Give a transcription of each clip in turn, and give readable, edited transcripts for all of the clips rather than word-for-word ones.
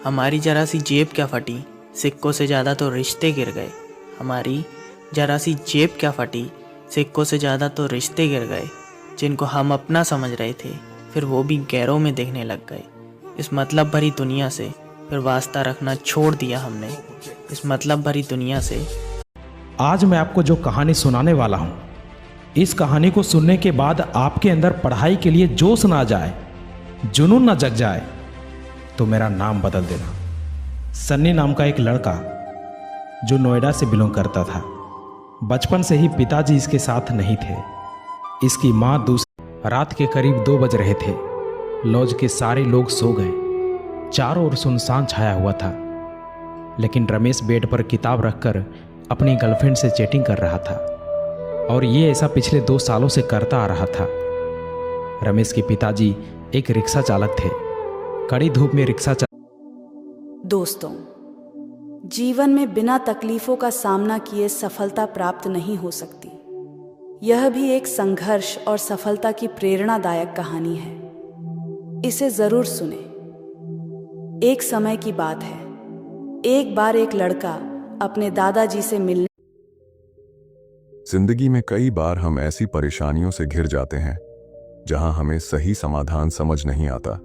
हमारी जरा सी जेब क्या फटी, सिक्कों से ज़्यादा तो रिश्ते गिर गए। हमारी जरा सी जेब क्या फटी, सिक्कों से ज़्यादा तो रिश्ते गिर गए। जिनको हम अपना समझ रहे थे, फिर वो भी गैरों में देखने लग गए। इस मतलब भरी दुनिया से फिर वास्ता रखना छोड़ दिया हमने। इस मतलब भरी दुनिया से। आज मैं आपको जो कहानी सुनाने वाला हूँ, इस कहानी को सुनने के बाद आपके अंदर पढ़ाई के लिए जोश ना आ जाए, जुनून ना जग जाए, तो मेरा नाम बदल देना। सन्नी नाम का एक लड़का जो नोएडा से बिलोंग करता था। बचपन से ही पिताजी इसके साथ नहीं थे। इसकी माँ रात के करीब 2 बज रहे थे। लॉज के सारे लोग सो गए। चारों ओर सुनसान छाया हुआ था, लेकिन रमेश बेड पर किताब रखकर अपनी गर्लफ्रेंड से चैटिंग कर रहा था, और ये ऐसा पिछले 2 सालों से करता आ रहा था। रमेश के पिताजी एक रिक्शा चालक थे। कड़ी धूप में रिक्शा दोस्तों, जीवन में बिना तकलीफों का सामना किए सफलता प्राप्त नहीं हो सकती। यह भी एक संघर्ष और सफलता की प्रेरणादायक कहानी है। इसे जरूर सुने। एक समय की बात है। एक बार एक लड़का अपने दादाजी से मिलने। जिंदगी में कई बार हम ऐसी परेशानियों से घिर जाते हैं जहां हमें सही समाधान समझ नहीं आता।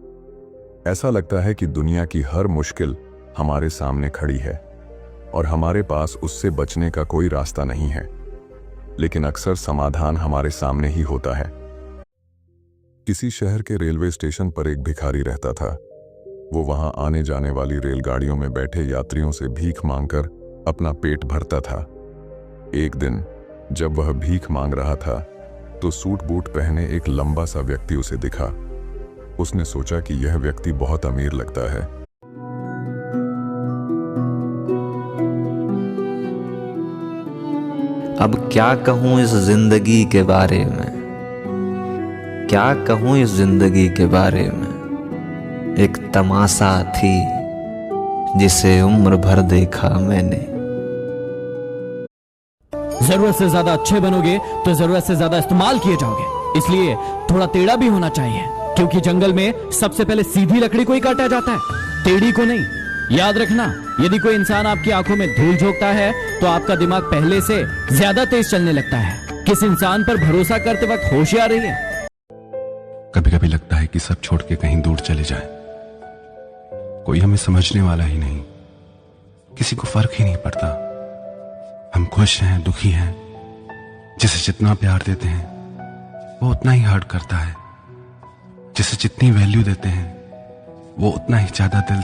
ऐसा लगता है कि दुनिया की हर मुश्किल हमारे सामने खड़ी है और हमारे पास उससे बचने का कोई रास्ता नहीं है। लेकिन अक्सर समाधान हमारे सामने ही होता है। किसी शहर के रेलवे स्टेशन पर एक भिखारी रहता था। वो वहां आने जाने वाली रेलगाड़ियों में बैठे यात्रियों से भीख मांगकर अपना पेट भरता था। एक दिन जब वह भीख मांग रहा था तो सूट बूट पहने एक लंबा सा व्यक्ति उसे दिखा। उसने सोचा कि यह व्यक्ति बहुत अमीर लगता है। अब क्या कहूँ इस जिंदगी के बारे में, क्या कहूँ इस जिंदगी के बारे में। एक तमाशा थी जिसे उम्र भर देखा मैंने। जरूरत से ज्यादा अच्छे बनोगे तो जरूरत से ज्यादा इस्तेमाल किए जाओगे। इसलिए थोड़ा टेढ़ा भी होना चाहिए, क्योंकि जंगल में सबसे पहले सीधी लकड़ी को ही काटा जाता है, टेढ़ी को नहीं। याद रखना, यदि कोई इंसान आपकी आंखों में धूल झोंकता है तो आपका दिमाग पहले से ज्यादा तेज चलने लगता है। किस इंसान पर भरोसा करते वक्त होशियार रहिए। कभी कभी लगता है कि सब छोड़ के कहीं दूर चले जाएं। कोई हमें समझने वाला ही नहीं, किसी को फर्क ही नहीं पड़ता। हम खुश हैं, दुखी हैं, जिसे जितना प्यार देते हैं वो उतना ही हर्ट करता है। जिसे जितनी वैल्यू देते हैं वो उतना ही ज्यादा दिल